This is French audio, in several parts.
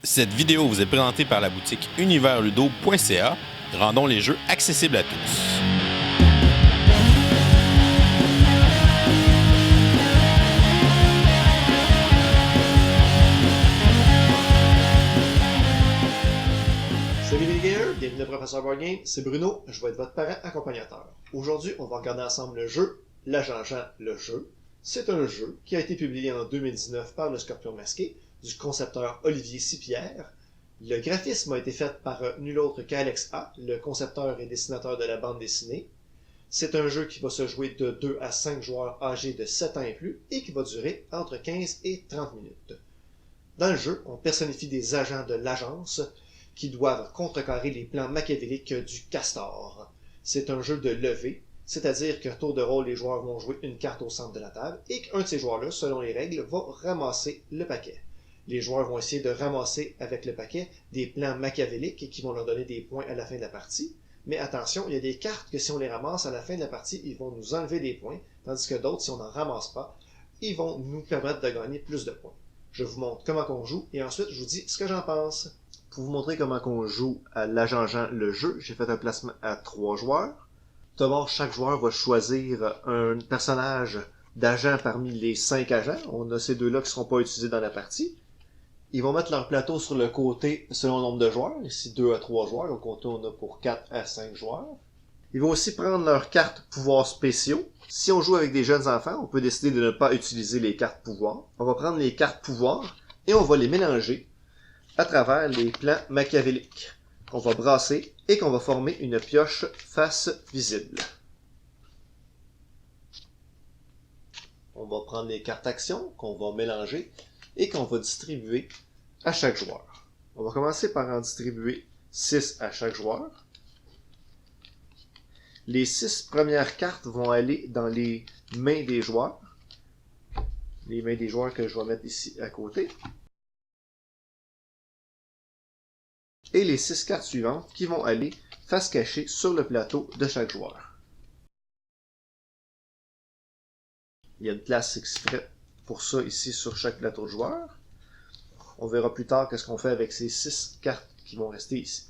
Cette vidéo vous est présentée par la boutique universludo.ca. Rendons les jeux accessibles à tous. Salut les gamers, bienvenue au Professeur Board Game, c'est Bruno, je vais être votre parent accompagnateur. Aujourd'hui, on va regarder ensemble le jeu L'Agent Jean, le jeu. C'est un jeu qui a été publié en 2019 par le Scorpion Masqué, du concepteur Olivier Sipierre. Le graphisme a été fait par nul autre qu'Alex A, le concepteur et dessinateur de la bande dessinée. C'est un jeu qui va se jouer de 2 à 5 joueurs âgés de 7 ans et plus et qui va durer entre 15 et 30 minutes. Dans le jeu, on personnifie des agents de l'agence qui doivent contrecarrer les plans machiavéliques du castor. C'est un jeu de levée, c'est-à-dire qu'à tour de rôle, les joueurs vont jouer une carte au centre de la table et qu'un de ces joueurs-là, selon les règles, va ramasser le paquet. Les joueurs vont essayer de ramasser avec le paquet des plans machiavéliques qui vont leur donner des points à la fin de la partie. Mais attention, il y a des cartes que si on les ramasse à la fin de la partie, ils vont nous enlever des points, tandis que d'autres, si on n'en ramasse pas, ils vont nous permettre de gagner plus de points. Je vous montre comment on joue et ensuite je vous dis ce que j'en pense. Pour vous montrer comment on joue à l'Agent Jean le jeu, j'ai fait un placement à 3 joueurs. D'abord, chaque joueur va choisir un personnage d'agent parmi les 5 agents. On a ces deux-là qui ne seront pas utilisés dans la partie. Ils vont mettre leur plateau sur le côté selon le nombre de joueurs. Ici, 2 à 3 joueurs. Au côté, on a pour 4 à 5 joueurs. Ils vont aussi prendre leurs cartes pouvoirs spéciaux. Si on joue avec des jeunes enfants, on peut décider de ne pas utiliser les cartes pouvoirs. On va prendre les cartes pouvoirs et on va les mélanger à travers les plans machiavéliques qu'on va brasser et qu'on va former une pioche face visible. On va prendre les cartes actions qu'on va mélanger et qu'on va distribuer à chaque joueur. On va commencer par en distribuer 6 à chaque joueur. Les 6 premières cartes vont aller dans les mains des joueurs. Les mains des joueurs que je vais mettre ici à côté. Et les 6 cartes suivantes qui vont aller face cachée sur le plateau de chaque joueur. Il y a une place exprès pour ça ici sur chaque plateau de joueur. On verra plus tard qu'est-ce qu'on fait avec ces 6 cartes qui vont rester ici.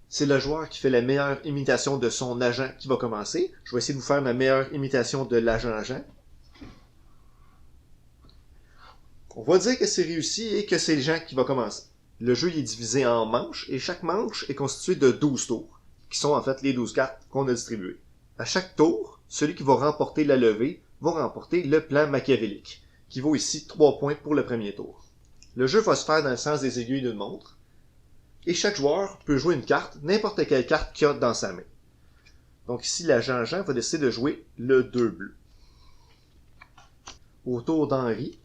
C'est le joueur qui fait la meilleure imitation de son agent qui va commencer. Je vais essayer de vous faire ma meilleure imitation de l'agent Jean. On va dire que c'est réussi et que c'est Jean qui va commencer. Le jeu est divisé en manches et chaque manche est constituée de 12 tours, qui sont en fait les 12 cartes qu'on a distribuées. À chaque tour, celui qui va remporter la levée va remporter le plan machiavélique, qui vaut ici 3 points pour le premier tour. Le jeu va se faire dans le sens des aiguilles d'une montre, et chaque joueur peut jouer une carte, n'importe quelle carte qu'il a dans sa main. Donc ici, l'agent Jean va décider de jouer le 2 bleu. Au tour d'Henri,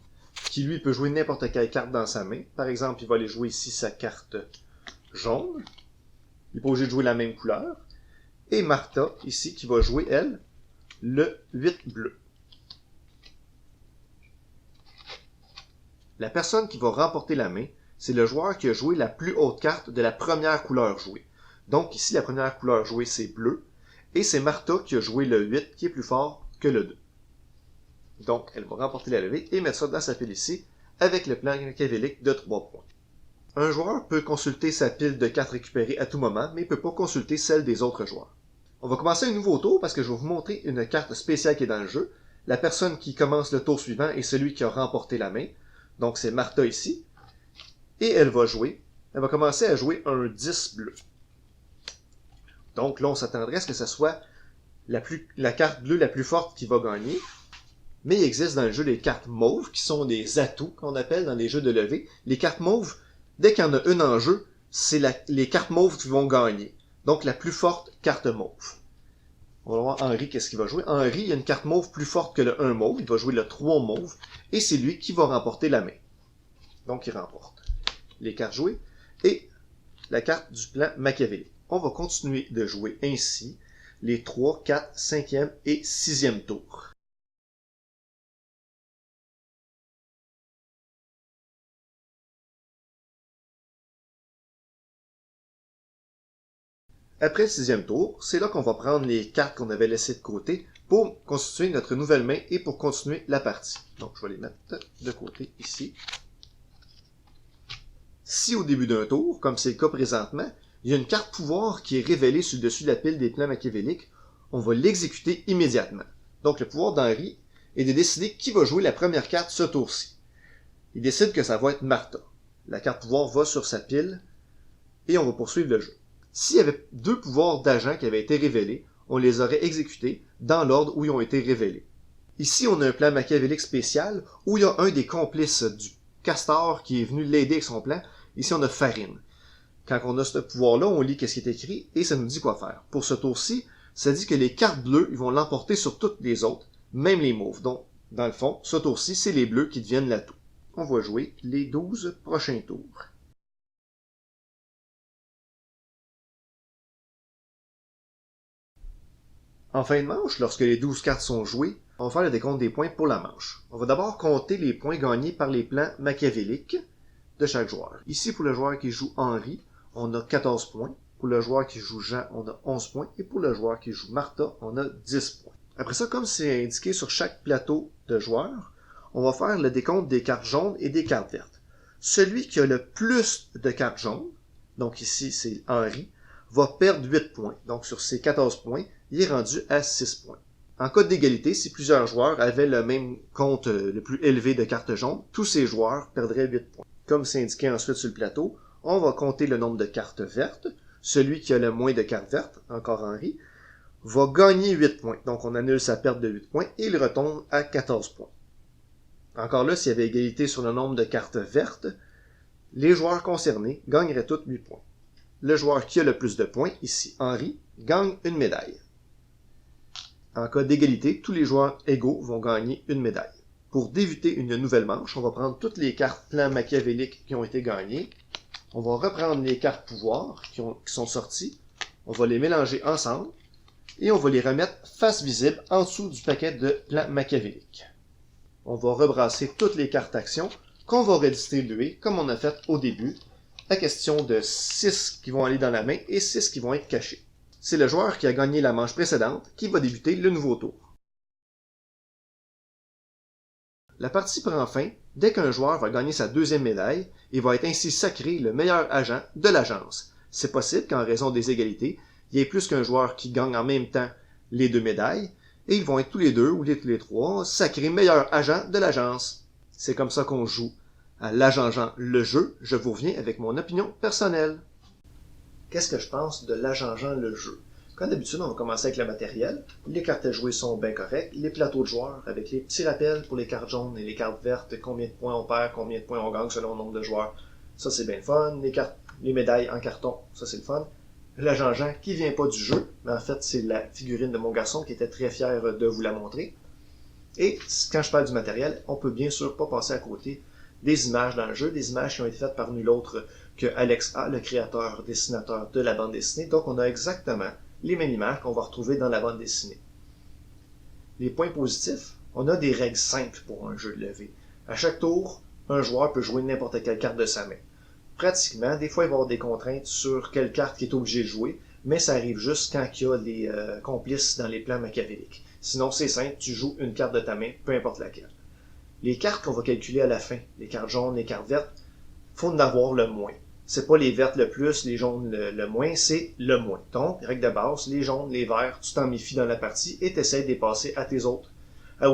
qui lui peut jouer n'importe quelle carte dans sa main. Par exemple, il va aller jouer ici sa carte jaune. Il n'est pas obligé de jouer la même couleur. Et Martha, ici, qui va jouer, elle, le 8 bleu. La personne qui va remporter la main, c'est le joueur qui a joué la plus haute carte de la première couleur jouée. Donc ici, la première couleur jouée, c'est bleu. Et c'est Martha qui a joué le 8, qui est plus fort que le 2. Donc, elle va remporter la levée et mettre ça dans sa pile ici, avec le plan machiavélique de 3 points. Un joueur peut consulter sa pile de cartes récupérées à tout moment, mais il ne peut pas consulter celle des autres joueurs. On va commencer un nouveau tour parce que je vais vous montrer une carte spéciale qui est dans le jeu. La personne qui commence le tour suivant est celui qui a remporté la main. Donc, c'est Martha ici. Et elle va jouer. Elle va commencer à jouer un 10 bleu. Donc, là, on s'attendrait à ce que ce soit la carte bleue la plus forte qui va gagner. Mais il existe dans le jeu des cartes mauves, qui sont des atouts qu'on appelle dans les jeux de levée. Les cartes mauves, dès qu'il y en a une en jeu, c'est les cartes mauves qui vont gagner. Donc la plus forte carte mauve. On va voir Henri qu'est-ce qu'il va jouer. Henri, il y a une carte mauve plus forte que le 1 mauve. Il va jouer le 3 mauve. Et c'est lui qui va remporter la main. Donc il remporte les cartes jouées. Et la carte du plan machiavélique. On va continuer de jouer ainsi les 3, 4, 5e et 6e tours. Après le 6e tour, c'est là qu'on va prendre les cartes qu'on avait laissées de côté pour constituer notre nouvelle main et pour continuer la partie. Donc, je vais les mettre de côté ici. Si au début d'un tour, comme c'est le cas présentement, il y a une carte pouvoir qui est révélée sur le dessus de la pile des plans machiavéliques, on va l'exécuter immédiatement. Donc le pouvoir d'Henri est de décider qui va jouer la première carte ce tour-ci. Il décide que ça va être Martha. La carte pouvoir va sur sa pile et on va poursuivre le jeu. S'il y avait 2 pouvoirs d'agent qui avaient été révélés, on les aurait exécutés dans l'ordre où ils ont été révélés. Ici, on a un plan machiavélique spécial où il y a un des complices du castor qui est venu l'aider avec son plan. Ici, on a Farine. Quand on a ce pouvoir-là, on lit qu'est-ce qui est écrit et ça nous dit quoi faire. Pour ce tour-ci, ça dit que les cartes bleues, ils vont l'emporter sur toutes les autres, même les mauves. Donc, dans le fond, ce tour-ci, c'est les bleus qui deviennent l'atout. On va jouer les 12 prochains tours. En fin de manche, lorsque les 12 cartes sont jouées, on va faire le décompte des points pour la manche. On va d'abord compter les points gagnés par les plans machiavéliques de chaque joueur. Ici, pour le joueur qui joue Henri, on a 14 points. Pour le joueur qui joue Jean, on a 11 points. Et pour le joueur qui joue Martha, on a 10 points. Après ça, comme c'est indiqué sur chaque plateau de joueurs, on va faire le décompte des cartes jaunes et des cartes vertes. Celui qui a le plus de cartes jaunes, donc ici c'est Henri, va perdre 8 points. Donc sur ces 14 points, il est rendu à 6 points. En cas d'égalité, si plusieurs joueurs avaient le même compte le plus élevé de cartes jaunes, tous ces joueurs perdraient 8 points. Comme c'est indiqué ensuite sur le plateau, on va compter le nombre de cartes vertes. Celui qui a le moins de cartes vertes, encore Henri, va gagner 8 points. Donc on annule sa perte de 8 points et il retombe à 14 points. Encore là, s'il y avait égalité sur le nombre de cartes vertes, les joueurs concernés gagneraient tous 8 points. Le joueur qui a le plus de points, ici Henri, gagne une médaille. En cas d'égalité, tous les joueurs égaux vont gagner une médaille. Pour débuter une nouvelle manche, on va prendre toutes les cartes plans machiavéliques qui ont été gagnées. On va reprendre les cartes pouvoir qui sont sorties. On va les mélanger ensemble et on va les remettre face visible en dessous du paquet de plans machiavéliques. On va rebrasser toutes les cartes actions qu'on va redistribuer comme on a fait au début, à question de 6 qui vont aller dans la main et 6 qui vont être cachés. C'est le joueur qui a gagné la manche précédente qui va débuter le nouveau tour. La partie prend fin dès qu'un joueur va gagner sa deuxième médaille et va être ainsi sacré le meilleur agent de l'agence. C'est possible qu'en raison des égalités, il y ait plus qu'un joueur qui gagne en même temps les 2 médailles et ils vont être tous les 2 ou tous les 3 sacrés meilleurs agents de l'agence. C'est comme ça qu'on joue à l'agent le jeu. Je vous reviens avec mon opinion personnelle. Qu'est-ce que je pense de l'agent le jeu? Comme d'habitude, on va commencer avec le matériel. Les cartes à jouer sont bien correctes. Les plateaux de joueurs avec les petits rappels pour les cartes jaunes et les cartes vertes, combien de points on perd, combien de points on gagne selon le nombre de joueurs. Ça, c'est bien le fun. Les médailles en carton, ça, c'est le fun. L'agent qui vient pas du jeu, mais en fait, c'est la figurine de mon garçon qui était très fier de vous la montrer. Et quand je parle du matériel, on peut bien sûr pas passer à côté des images dans le jeu, des images qui ont été faites par nul autre que Alex A, le créateur, dessinateur de la bande dessinée. Donc, on a exactement les mêmes images qu'on va retrouver dans la bande dessinée. Les points positifs, on a des règles simples pour un jeu de levée. À chaque tour, un joueur peut jouer n'importe quelle carte de sa main. Pratiquement, des fois, il va y avoir des contraintes sur quelle carte il est obligé de jouer, mais ça arrive juste quand il y a des complices dans les plans machiavéliques. Sinon, c'est simple, tu joues une carte de ta main, peu importe laquelle. Les cartes qu'on va calculer à la fin, les cartes jaunes, les cartes vertes, faut en avoir le moins. C'est pas les vertes le plus, les jaunes le moins, c'est le moins. Donc, règle de base, les jaunes, les verts, tu t'en méfies dans la partie et tu essaies de les passer aux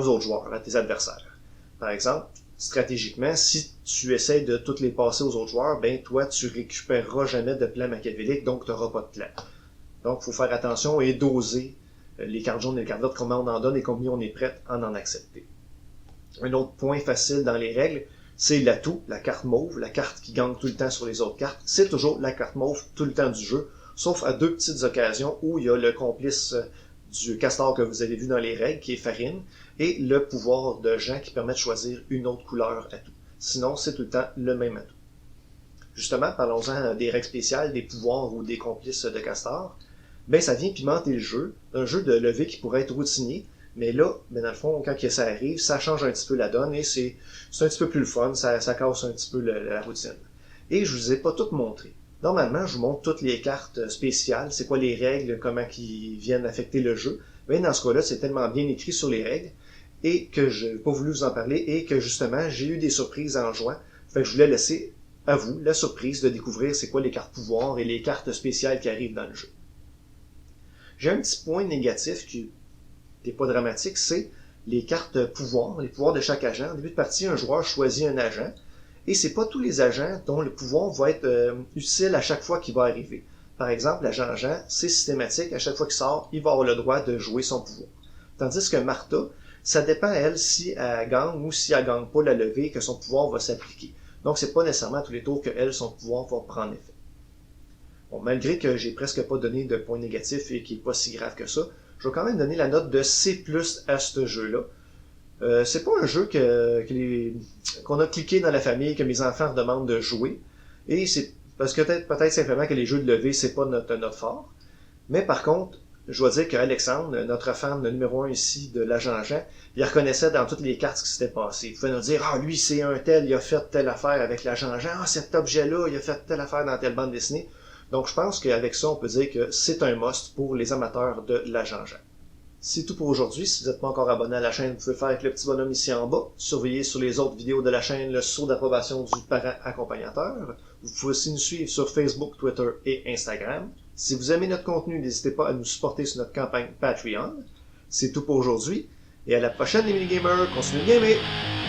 autres joueurs, à tes adversaires. Par exemple, stratégiquement, si tu essaies de toutes les passer aux autres joueurs, ben toi, tu récupéreras jamais de plan machiavélique, donc tu n'auras pas de plan. Donc, il faut faire attention et doser les cartes jaunes et les cartes vertes, comment on en donne et combien on est prêt à en accepter. Un autre point facile dans les règles, c'est l'atout, la carte mauve, la carte qui gagne tout le temps sur les autres cartes. C'est toujours la carte mauve tout le temps du jeu, sauf à 2 petites occasions où il y a le complice du castor que vous avez vu dans les règles, qui est Farine, et le pouvoir de Jean qui permet de choisir une autre couleur atout. Sinon, c'est tout le temps le même atout. Justement, parlons-en des règles spéciales, des pouvoirs ou des complices de castor. Ben, ça vient pimenter le jeu, un jeu de levée qui pourrait être routinier, mais là, ben dans le fond, quand ça arrive, ça change un petit peu la donne et c'est un petit peu plus le fun, ça casse un petit peu la routine. Et je vous ai pas tout montré. Normalement, je vous montre toutes les cartes spéciales, c'est quoi les règles, comment qui viennent affecter le jeu. Mais dans ce cas-là, c'est tellement bien écrit sur les règles et que je n'ai pas voulu vous en parler et que justement, j'ai eu des surprises en jouant. Fait que je voulais laisser à vous la surprise de découvrir c'est quoi les cartes pouvoir et les cartes spéciales qui arrivent dans le jeu. J'ai un petit point négatif qui n'est pas dramatique, c'est les cartes pouvoir, les pouvoirs de chaque agent. En début de partie, un joueur choisit un agent, et c'est pas tous les agents dont le pouvoir va être utile à chaque fois qu'il va arriver. Par exemple, l'agent Jean, c'est systématique, à chaque fois qu'il sort, il va avoir le droit de jouer son pouvoir. Tandis que Martha, ça dépend, elle, si elle gagne ou si elle gagne pas la levée, que son pouvoir va s'appliquer. Donc, c'est pas nécessairement à tous les tours que elle, son pouvoir va prendre effet. Bon, malgré que j'ai presque pas donné de points négatifs et qu'il n'est pas si grave que ça, je vais quand même donner la note de C+, à ce jeu-là. C'est pas un jeu qu'on a cliqué dans la famille, que mes enfants demandent de jouer. Et c'est parce que peut-être simplement que les jeux de levée, c'est pas notre fort. Mais par contre, je dois dire qu'Alexandre, notre fan numéro 1 ici de l'agent Jean, il reconnaissait dans toutes les cartes ce qui s'était passé. Il pouvait nous dire, ah, lui, c'est un tel, il a fait telle affaire avec l'agent Jean, ah, cet objet-là, il a fait telle affaire dans telle bande dessinée. Donc, je pense qu'avec ça, on peut dire que c'est un must pour les amateurs de l'agent Jean. C'est tout pour aujourd'hui. Si vous n'êtes pas encore abonné à la chaîne, vous pouvez faire avec le petit bonhomme ici en bas. Surveillez sur les autres vidéos de la chaîne le sceau d'approbation du parent accompagnateur. Vous pouvez aussi nous suivre sur Facebook, Twitter et Instagram. Si vous aimez notre contenu, n'hésitez pas à nous supporter sur notre campagne Patreon. C'est tout pour aujourd'hui. Et à la prochaine les minigamers, continuez de gamer!